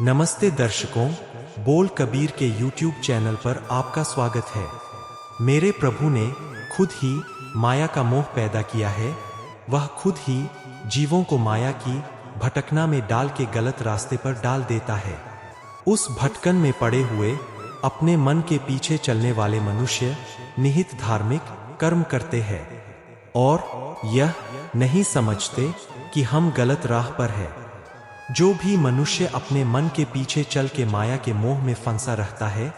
नमस्ते दर्शकों, बोल कबीर के YouTube चैनल पर आपका स्वागत है। मेरे प्रभु ने खुद ही माया का मोह पैदा किया है। वह खुद ही जीवों को माया की भटकना में डाल के गलत रास्ते पर डाल देता है। उस भटकन में पड़े हुए अपने मन के पीछे चलने वाले मनुष्य निहित धार्मिक कर्म करते हैं और यह नहीं समझते कि हम गलत राह पर हैं। जो भी मनुष्य अपने मन के पीछे चल के माया के मोह में फंसा रहता है,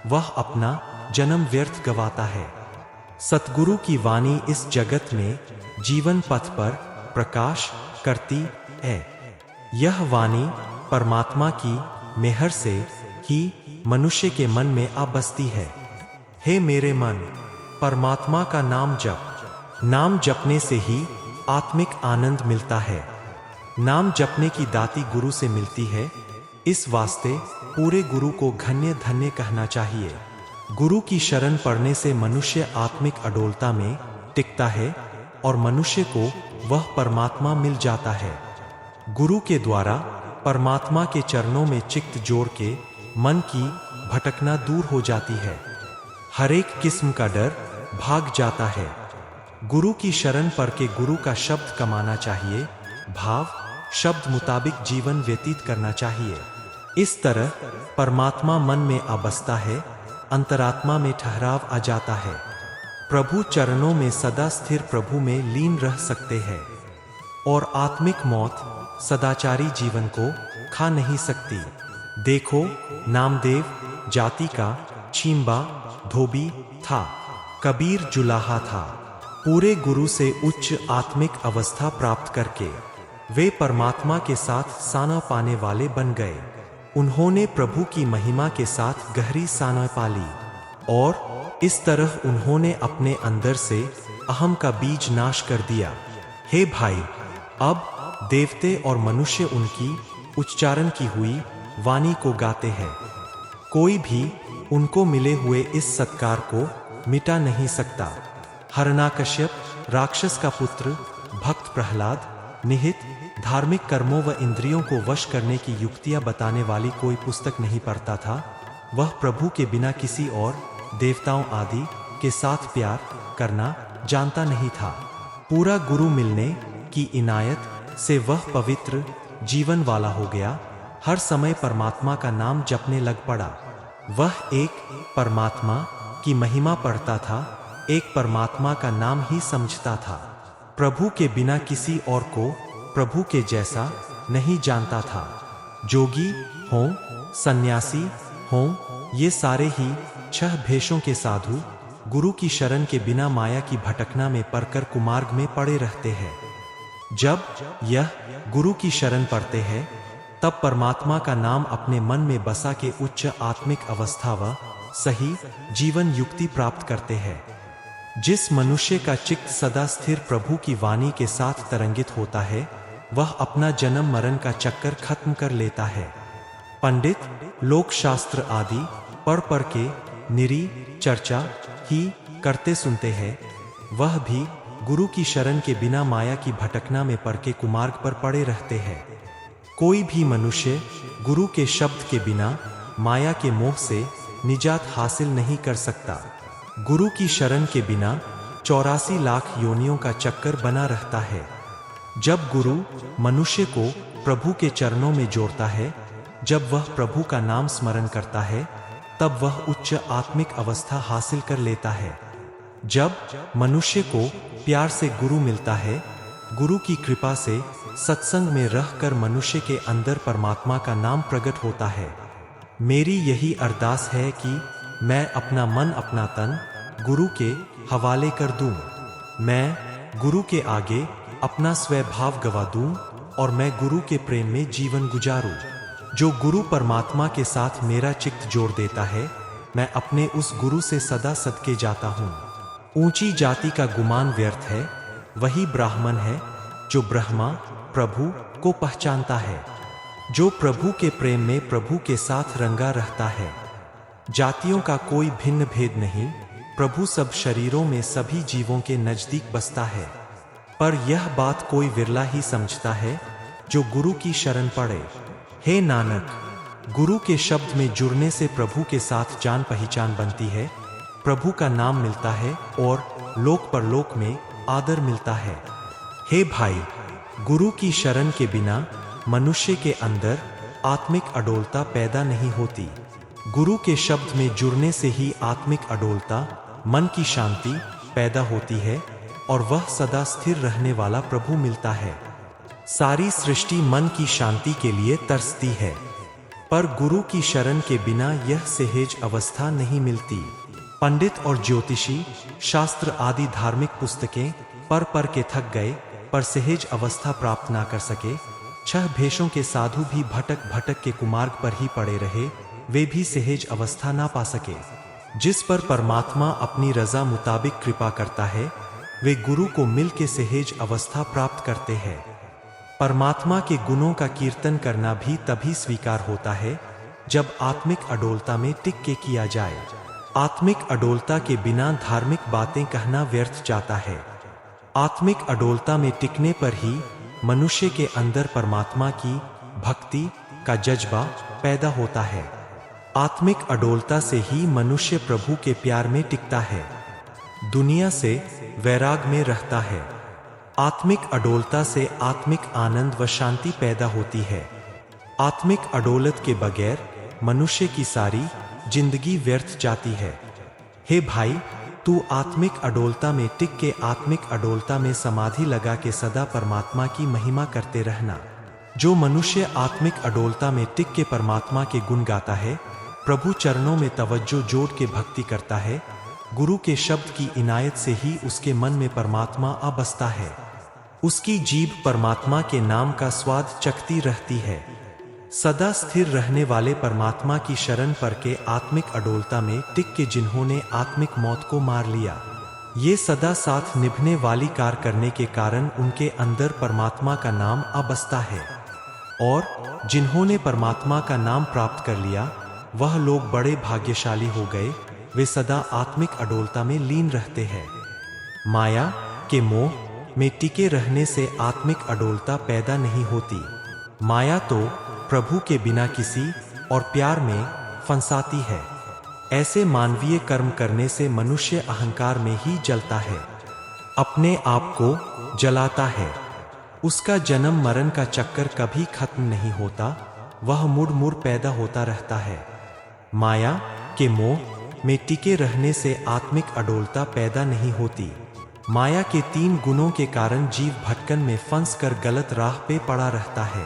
वह अपना जन्म व्यर्थ गवाता है। सतगुरु की वाणी इस जगत में जीवन पथ पर प्रकाश करती है। यह वाणी परमात्मा की मेहर से ही मनुष्य के मन में आ बसती है। हे मेरे मन, परमात्मा का नाम जप। नाम जपने से ही आत्मिक आनंद मिलता है। नाम जपने की दाती गुरु से मिलती है। इस वास्ते पूरे गुरु को धन्य धन्य कहना चाहिए। गुरु की शरण पड़ने से मनुष्य आत्मिक अडोलता में टिकता है और मनुष्य को वह परमात्मा मिल जाता है। गुरु के द्वारा परमात्मा के चरणों में चित्त जोड़ के मन की भटकना दूर हो जाती है। हर एक किस्म का डर भाग जाता है। गुरु की शरण पड़ के गुरु का शब्द कमाना चाहिए। भाव शब्द मुताबिक जीवन व्यतीत करना चाहिए। इस तरह परमात्मा मन में आ बसता है, अंतरात्मा में ठहराव आ जाता है। प्रभु चरणों में सदा स्थिर प्रभु में लीन रह सकते हैं और आत्मिक मौत सदाचारी जीवन को खा नहीं सकती। देखो, नामदेव जाति का चीम्बा धोबी था, कबीर जुलाहा था। पूरे गुरु से उच्च आत्मिक अवस्था प्राप्त करके वे परमात्मा के साथ साना पाने वाले बन गए। उन्होंने प्रभु की महिमा के साथ गहरी साना पाली और इस तरह उन्होंने अपने अंदर से अहम का बीज नाश कर दिया। हे भाई, अब देवते और मनुष्य उनकी उच्चारण की हुई वाणी को गाते हैं। कोई भी उनको मिले हुए इस सत्कार को मिटा नहीं सकता। हिरण्यकश्यप राक्षस का पुत्र भक्त प्रहलाद निहित धार्मिक कर्मों व इंद्रियों को वश करने की युक्तियां बताने वाली कोई पुस्तक नहीं पढ़ता था। वह प्रभु के बिना किसी और देवताओं आदि के साथ प्यार करना जानता नहीं था। पूरा गुरु मिलने की इनायत से वह पवित्र जीवन वाला हो गया। हर समय परमात्मा का नाम जपने लग पड़ा। वह एक परमात्मा की महिमा पढ़ता था, एक परमात्मा का नाम ही समझता था। प्रभु के बिना किसी और को प्रभु के जैसा नहीं जानता था। जोगी हों, सन्यासी हों, ये सारे ही छह भेषों के साधु गुरु की शरण के बिना माया की भटकना में पड़कर कुमार्ग में पड़े रहते हैं। जब यह गुरु की शरण पड़ते हैं, तब परमात्मा का नाम अपने मन में बसा के उच्च आत्मिक अवस्था व सही जीवन युक्ति प्राप्त करते हैं। जिस मनुष्य का चित्त सदा स्थिर प्रभु की वाणी के साथ तरंगित होता है, वह अपना जन्म मरण का चक्कर खत्म कर लेता है। पंडित लोक शास्त्र आदि पढ़ के निरी चर्चा ही करते सुनते हैं। वह भी गुरु की शरण के बिना माया की भटकना में पड़ के कुमार्ग पर पड़े रहते हैं। कोई भी मनुष्य गुरु के शब्द के बिना माया के मोह से निजात हासिल नहीं कर सकता। गुरु की शरण के बिना 84 लाख योनियों का चक्कर बना रहता है। जब गुरु मनुष्य को प्रभु के चरणों में जोड़ता है, जब वह प्रभु का नाम स्मरण करता है, तब वह उच्च आत्मिक अवस्था हासिल कर लेता है। जब मनुष्य को प्यार से गुरु मिलता है, गुरु की कृपा से सत्संग में रहकर मनुष्य के अंदर परमात्मा का नाम प्रकट होता है। मेरी यही अरदास है कि मैं अपना मन अपना तन गुरु के हवाले कर दूं। मैं गुरु के आगे अपना स्वभाव गवा दूं और मैं गुरु के प्रेम में जीवन गुजारूं। जो गुरु परमात्मा के साथ मेरा चित्त जोड़ देता है, मैं अपने उस गुरु से सदा सदके जाता हूँ। ऊंची जाति का गुमान व्यर्थ है। वही ब्राह्मण है जो ब्रह्मा प्रभु को पहचानता है, जो प्रभु के प्रेम में प्रभु के साथ रंगा रहता है। जातियों का कोई भिन्न भेद नहीं। प्रभु सब शरीरों में सभी जीवों के नजदीक बसता है। पर यह बात कोई विरला ही समझता है जो गुरु की शरण पड़े। हे नानक, गुरु के शब्द में जुड़ने से प्रभु के साथ जान पहचान बनती है, प्रभु का नाम मिलता है और लोक परलोक में आदर मिलता है। हे भाई, गुरु की शरण के बिना मनुष्य के अंदर आत्मिक अडोलता पैदा नहीं होती। गुरु के शब्द में जुड़ने से ही आत्मिक अडोलता, मन की शांति पैदा होती है और वह सदा स्थिर रहने वाला प्रभु मिलता है। सारी सृष्टि मन की शांति के लिए तरसती है, पर गुरु की शरण के बिना यह सहज अवस्था नहीं मिलती। पंडित और ज्योतिषी, शास्त्र आदि धार्मिक पुस्तकें पढ़ के थक गए, पर सहज अवस्था प्राप्त ना कर सके। 6 भेषों के साधु भी भटक भटक के कुमार्ग पर ही पड़े रहे, वे भी सहज अवस्था ना पा सके। जिस पर परमात्मा अपनी रजा मुताबिक कृपा करता है, वे गुरु को मिल के सहज अवस्था प्राप्त करते हैं। परमात्मा के गुणों का कीर्तन करना भी तभी स्वीकार होता है जब आत्मिक अडोलता में टिक के किया जाए। आत्मिक अडोलता के बिना धार्मिक बातें कहना व्यर्थ जाता है। आत्मिक अडोलता में टिकने पर ही मनुष्य के अंदर परमात्मा की भक्ति का जज्बा पैदा होता है। आत्मिक अडोलता से ही मनुष्य प्रभु के प्यार में टिकता है, दुनिया से वैराग में रहता है। आत्मिक अडोलता से आत्मिक आनंद व शांति पैदा होती है। आत्मिक अडोलत के बगैर मनुष्य की सारी जिंदगी व्यर्थ जाती है। हे भाई, तू आत्मिक अडोलता में टिक के आत्मिक अडोलता में समाधि लगा के सदा परमात्मा की महिमा करते रहना। जो मनुष्य आत्मिक अडोलता में टिक के परमात्मा के गुण गाता है, प्रभु चरणों में तवज्जो जोड़ के भक्ति करता है, गुरु के शब्द की इनायत से ही उसके मन में परमात्मा आ बसता है। उसकी जीभ परमात्मा के नाम का स्वाद चखती रहती है। सदा स्थिर रहने वाले परमात्मा की शरण पर के आत्मिक अडोलता में टिक के जिन्होंने आत्मिक मौत को मार लिया, ये सदा साथ निभने वाली कार करने के कारण उनके अंदर परमात्मा का नाम आ बसता है। और जिन्होंने परमात्मा का नाम प्राप्त कर लिया, वह लोग बड़े भाग्यशाली हो गए। वे सदा आत्मिक अडोलता में लीन रहते हैं। माया के मोह में टिके रहने से आत्मिक अडोलता पैदा नहीं होती। माया तो प्रभु के बिना किसी और प्यार में फंसाती है। ऐसे मानवीय कर्म करने से मनुष्य अहंकार में ही जलता है, अपने आप को जलाता है। उसका जन्म मरण का चक्कर कभी खत्म नहीं होता, वह मुड़ मुड़ पैदा होता रहता है। माया के मोह में टिके रहने से आत्मिक अडोलता पैदा नहीं होती। माया के 3 गुणों के कारण जीव भटकन में फंस कर गलत राह पे पड़ा रहता है।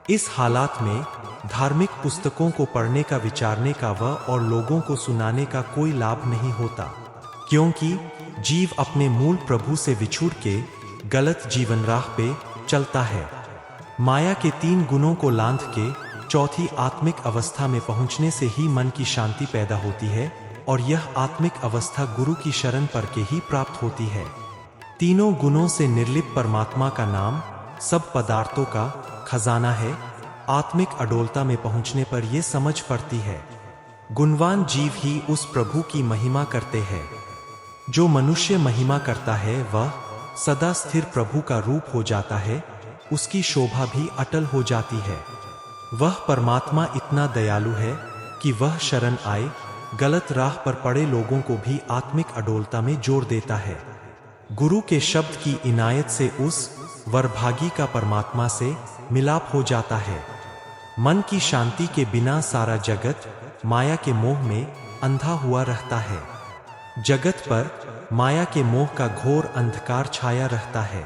इस हालात में धार्मिक पुस्तकों को पढ़ने का, विचारने का व और लोगों को सुनाने का कोई लाभ नहीं होता, क्योंकि जीव अपने मूल प्रभु से विछुड़ के गलत जीवन राह पे चलता है। माया के 3 गुणों को लांघ के चौथी आत्मिक अवस्था में पहुंचने से ही मन की शांति पैदा होती है, और यह आत्मिक अवस्था गुरु की शरण पर के ही प्राप्त होती है। तीनों गुणों से निर्लिप्त परमात्मा का नाम सब पदार्थों का खजाना है। आत्मिक अडोलता में पहुंचने पर यह समझ पड़ती है, गुणवान जीव ही उस प्रभु की महिमा करते हैं। जो मनुष्य महिमा करता है वह सदा स्थिर प्रभु का रूप हो जाता है, उसकी शोभा भी अटल हो जाती है। वह परमात्मा इतना दयालु है कि वह शरण आए गलत राह पर पड़े लोगों को भी आत्मिक अडोलता में जोड़ देता है। गुरु के शब्द की इनायत से उस वरभागी का परमात्मा से मिलाप हो जाता है। मन की शांति के बिना सारा जगत माया के मोह में अंधा हुआ रहता है। जगत पर माया के मोह का घोर अंधकार छाया रहता है।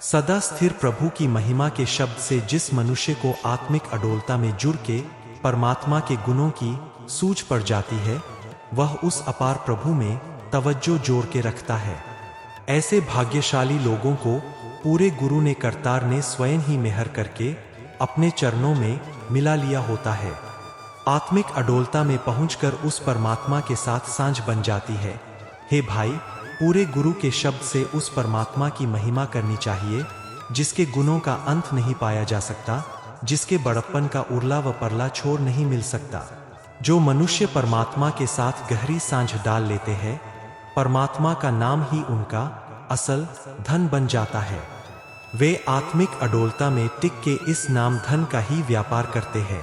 सदा स्थिर प्रभु की महिमा के शब्द से जिस मनुष्य को आत्मिक अडोलता में जुड़ के परमात्मा के गुणों की सूझ पड़ जाती है, वह उस अपार प्रभु में तवज्जो जोड़ के रखता है। ऐसे भाग्यशाली लोगों को पूरे गुरु ने करतार ने स्वयं ही मेहर करके अपने चरणों में मिला लिया होता है। आत्मिक अडोलता में पहुंचकर उस परमात्मा के साथ सांझ बन जाती है। हे भाई, पूरे गुरु के शब्द से उस परमात्मा की महिमा करनी चाहिए, जिसके गुणों का अंत नहीं पाया जा सकता, जिसके बड़प्पन का उरला व परला छोर नहीं मिल सकता। जो मनुष्य परमात्मा के साथ गहरी सांझ डाल लेते हैं, परमात्मा का नाम ही उनका असल धन बन जाता है। वे आत्मिक अडोलता में टिक के इस नाम धन का ही व्यापार करते हैं।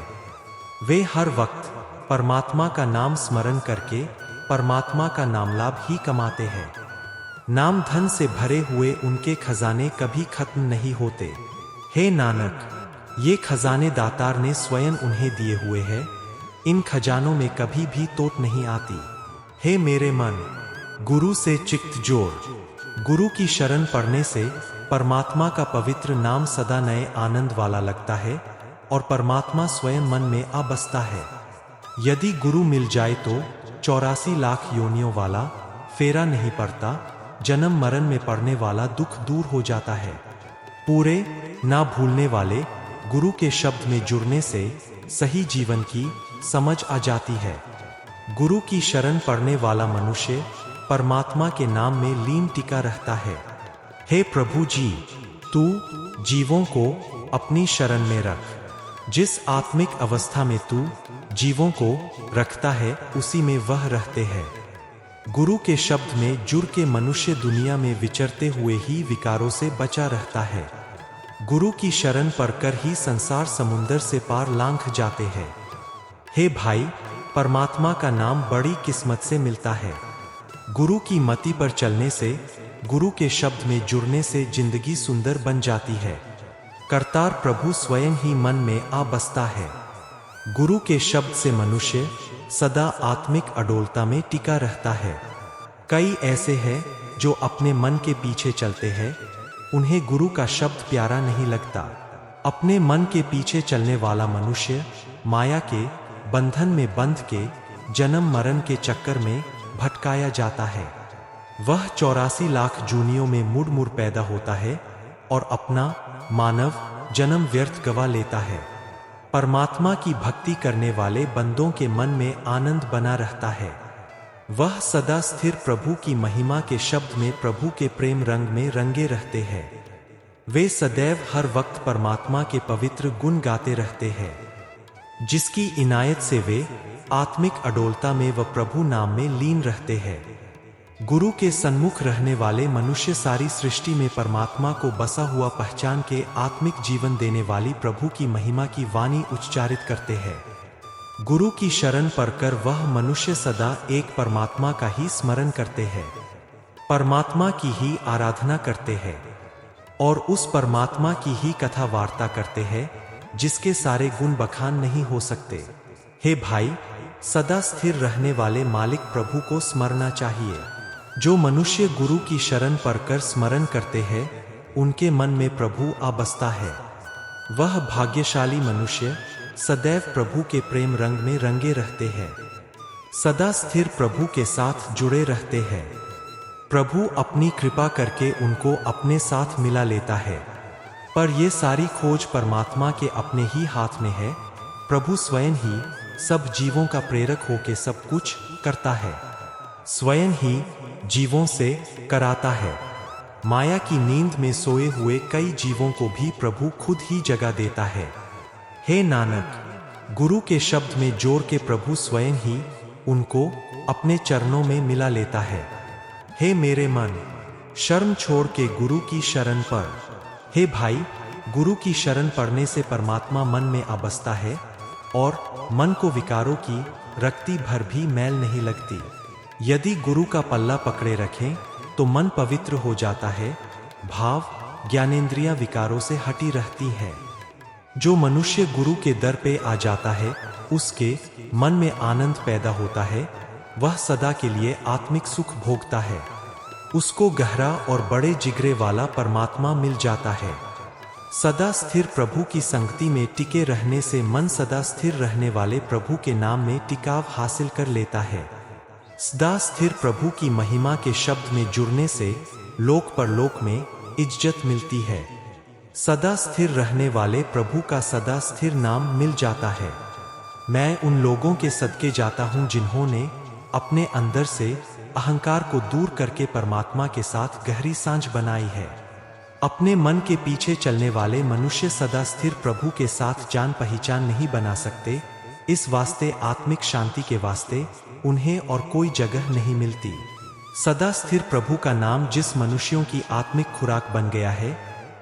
वे हर वक्त परमात्मा का नाम स्मरण करके परमात्मा का नाम लाभ ही कमाते हैं। नाम धन से भरे हुए उनके खजाने कभी खत्म नहीं होते। हे नानक, ये खजाने दातार ने स्वयं उन्हें दिए हुए हैं। इन खजानों में कभी भी टोट नहीं आती। हे मेरे मन, गुरु से चित्त जोड़। गुरु की शरण पड़ने से परमात्मा का पवित्र नाम सदा नए आनंद वाला लगता है और परमात्मा स्वयं मन में आ बसता है। यदि गुरु मिल जाए तो 84 लाख योनियों वाला फेरा नहीं पड़ता। जन्म मरण में पड़ने वाला दुख दूर हो जाता है। पूरे ना भूलने वाले गुरु के शब्द में जुड़ने से सही जीवन की समझ आ जाती है। गुरु की शरण पड़ने वाला मनुष्य परमात्मा के नाम में लीन टिका रहता है। हे प्रभु जी, तू जीवों को अपनी शरण में रख। जिस आत्मिक अवस्था में तू जीवों को रखता है उसी में वह रहते हैं। गुरु के शब्द में जुड़ के मनुष्य दुनिया में विचरते हुए ही विकारों से बचा रहता है। गुरु की शरण पड़कर ही संसार समुंदर से पार लांघ जाते हैं। हे भाई, परमात्मा का नाम बड़ी किस्मत से मिलता है। गुरु की मति पर चलने से, गुरु के शब्द में जुड़ने से जिंदगी सुंदर बन जाती है। करतार प्रभु स्वयं ही मन में आ बसता है। गुरु के शब्द से मनुष्य सदा आत्मिक अडोलता में टिका रहता है। कई ऐसे हैं जो अपने मन के पीछे चलते हैं, उन्हें गुरु का शब्द प्यारा नहीं लगता। अपने मन के पीछे चलने वाला मनुष्य माया के बंधन में बंध के जन्म मरण के चक्कर में भटकाया जाता है। वह 84 लाख जूनियों में मुड़ मुड़ पैदा होता है और अपना मानव जन्म व्यर्थ गवा लेता है। परमात्मा की भक्ति करने वाले बंदों के मन में आनंद बना रहता है। वह सदा स्थिर प्रभु की महिमा के शब्द में, प्रभु के प्रेम रंग में रंगे रहते हैं। वे सदैव हर वक्त परमात्मा के पवित्र गुण गाते रहते हैं। जिसकी इनायत से वे आत्मिक अडोलता में व प्रभु नाम में लीन रहते हैं। गुरु के सन्मुख रहने वाले मनुष्य सारी सृष्टि में परमात्मा को बसा हुआ पहचान के आत्मिक जीवन देने वाली प्रभु की महिमा की वाणी उच्चारित करते हैं। गुरु की शरण पड़कर वह मनुष्य सदा एक परमात्मा का ही स्मरण करते हैं, परमात्मा की ही आराधना करते हैं और उस परमात्मा की ही कथा वार्ता करते हैं जिसके सारे गुण बखान नहीं हो सकते। हे भाई, सदा स्थिर रहने वाले मालिक प्रभु को स्मरना चाहिए। जो मनुष्य गुरु की शरण पड़कर स्मरण करते हैं उनके मन में प्रभु आ बसता है। वह भाग्यशाली मनुष्य सदैव प्रभु के प्रेम रंग में रंगे रहते हैं, सदा स्थिर प्रभु के साथ जुड़े रहते हैं। प्रभु अपनी कृपा करके उनको अपने साथ मिला लेता है। पर ये सारी खोज परमात्मा के अपने ही हाथ में है। प्रभु स्वयं ही सब जीवों का प्रेरक होके सब कुछ करता है, स्वयं ही जीवों से कराता है। माया की नींद में सोए हुए कई जीवों को भी प्रभु खुद ही जगा देता है। हे नानक, गुरु के शब्द में जोड़ के प्रभु स्वयं ही उनको अपने चरणों में मिला लेता है। हे मेरे मन, शर्म छोड़ के गुरु की शरण पड़। हे भाई, गुरु की शरण पड़ने से परमात्मा मन में आ बसता है और मन को विकारों की रक्ति भर भी मैल नहीं लगती। यदि गुरु का पल्ला पकड़े रखें तो मन पवित्र हो जाता है, भाव ज्ञानेंद्रियां विकारों से हटी रहती है। जो मनुष्य गुरु के दर पे आ जाता है उसके मन में आनंद पैदा होता है, वह सदा के लिए आत्मिक सुख भोगता है। उसको गहरा और बड़े जिगरे वाला परमात्मा मिल जाता है। सदा स्थिर प्रभु की संगति में टिके रहने से मन सदा स्थिर रहने वाले प्रभु के नाम में टिकाव हासिल कर लेता है। सदा स्थिर प्रभु की महिमा के शब्द में जुड़ने से लोक परलोक में इज्जत मिलती है। सदा स्थिर रहने वाले प्रभु का सदा स्थिर नाम मिल जाता है। मैं उन लोगों के सदके जाता हूँ जिन्होंने अपने अंदर से अहंकार को दूर करके परमात्मा के साथ गहरी सांझ बनाई है। अपने मन के पीछे चलने वाले मनुष्य सदा स्थिर प्रभु के साथ जान पहचान नहीं बना सकते। इस वास्ते आत्मिक शांति के वास्ते उन्हें और कोई जगह नहीं मिलती। सदा स्थिर प्रभु का नाम जिस मनुष्यों की आत्मिक खुराक बन गया है,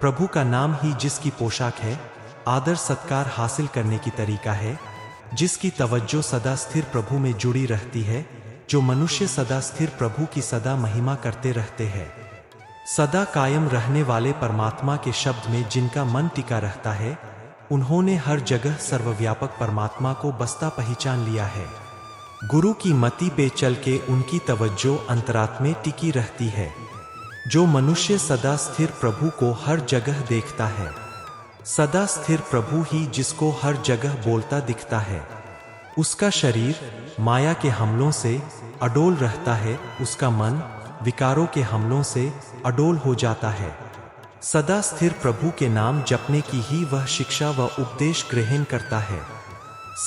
प्रभु का नाम ही जिसकी पोशाक है, आदर सत्कार हासिल करने की तरीका है, जिसकी तवज्जो सदा स्थिर प्रभु में जुड़ी रहती है, जो मनुष्य सदा स्थिर प्रभु की सदा महिमा करते रहते हैं। सदा कायम रहने वाले परमात्मा के शब्द में जिनका मन टिका रहता है, उन्होंने हर जगह सर्वव्यापक परमात्मा को बसता पहचान लिया है। गुरु की मति पे चल के उनकी तवज्जो अंतरात्मा में टिकी रहती है। जो मनुष्य सदा स्थिर प्रभु को हर जगह देखता है, सदा स्थिर प्रभु ही जिसको हर जगह बोलता दिखता है, उसका शरीर माया के हमलों से अडोल रहता है, उसका मन विकारों के हमलों से अडोल हो जाता है। सदा स्थिर प्रभु के नाम जपने की ही वह शिक्षा व उपदेश ग्रहण करता है।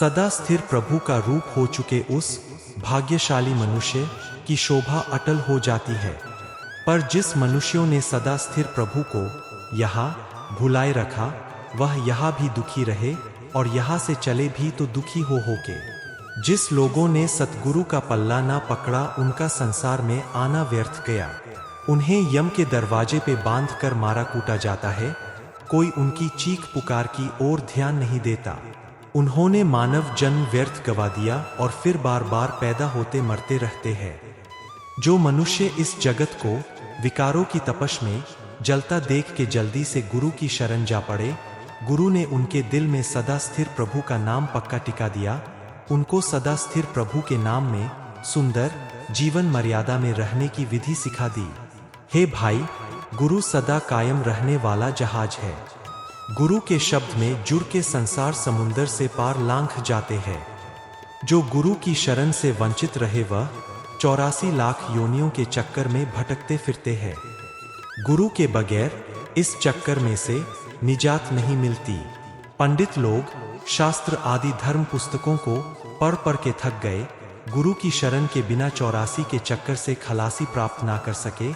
सदा स्थिर प्रभु का रूप हो चुके उस भाग्यशाली मनुष्य की शोभा अटल हो जाती है। पर जिस मनुष्यों ने सदा स्थिर प्रभु को यहाँ भुलाए रखा, वह यहाँ भी दुखी रहे और यहाँ से चले भी तो दुखी होके। जिस लोगों ने सतगुरु का पल्ला ना पकड़ा, उनका संसार में आना व्यर्थ गया। उन्हें यम के दरवाजे पे बांध कर मारा कूटा जाता है, कोई उनकी चीख पुकार की ओर ध्यान नहीं देता। उन्होंने मानव जन्म व्यर्थ गवा दिया और फिर बार बार पैदा होते मरते रहते हैं। जो मनुष्य इस जगत को विकारों की तपश में जलता देख के जल्दी से गुरु की शरण जा पड़े, गुरु ने उनके दिल में सदा स्थिर प्रभु का नाम पक्का टिका दिया, उनको सदा स्थिर प्रभु के नाम में सुंदर जीवन मर्यादा में रहने की विधि सिखा दी। हे भाई, गुरु सदा कायम रहने वाला जहाज है। गुरु के शब्द में जुड़ के संसार समुंदर से पार लांघ जाते हैं। जो गुरु की शरण से वंचित रहे, वह 84 लाख योनियों के चक्कर में भटकते फिरते हैं। गुरु के बगैर इस चक्कर में से निजात नहीं मिलती। पंडित लोग शास्त्र आदि धर्म पुस्तकों को पढ़ पढ़ के थक गए, गुरु की शरण के बिना 84 के चक्कर से खलासी प्राप्त ना कर सके।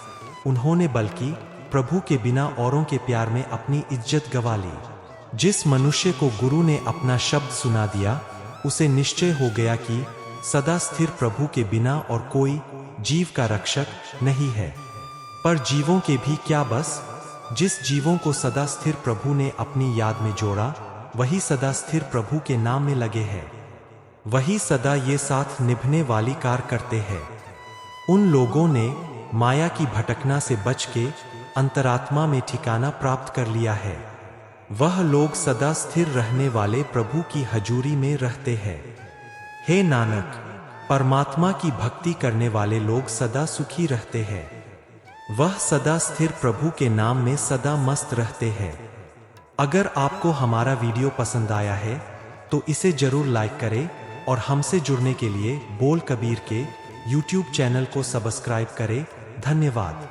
उन्होंने बल्कि प्रभु के बिना औरों के प्यार में अपनी इज्जत गवा ली। जिस मनुष्य को गुरु ने अपना शब्द सुना दिया, उसे निश्चय हो गया कि सदा स्थिर प्रभु के बिना और कोई जीव का रक्षक नहीं है। पर जीवों के भी क्या बस। जिस जीवों को सदा स्थिर प्रभु ने अपनी याद में जोड़ा, वही सदा स्थिर प्रभु के नाम में लगे हैं, वही सदा ये साथ निभने वाली कार करते हैं। उन लोगों ने माया की भटकना से बच के अंतरात्मा में ठिकाना प्राप्त कर लिया है। वह लोग सदा स्थिर रहने वाले प्रभु की हजूरी में रहते हैं। हे नानक, परमात्मा की भक्ति करने वाले लोग सदा सुखी रहते हैं। वह सदा स्थिर प्रभु के नाम में सदा मस्त रहते हैं। अगर आपको हमारा वीडियो पसंद आया है तो इसे जरूर लाइक करें और हमसे जुड़ने के लिए बोल कबीर के YouTube चैनल को सब्सक्राइब करें। धन्यवाद।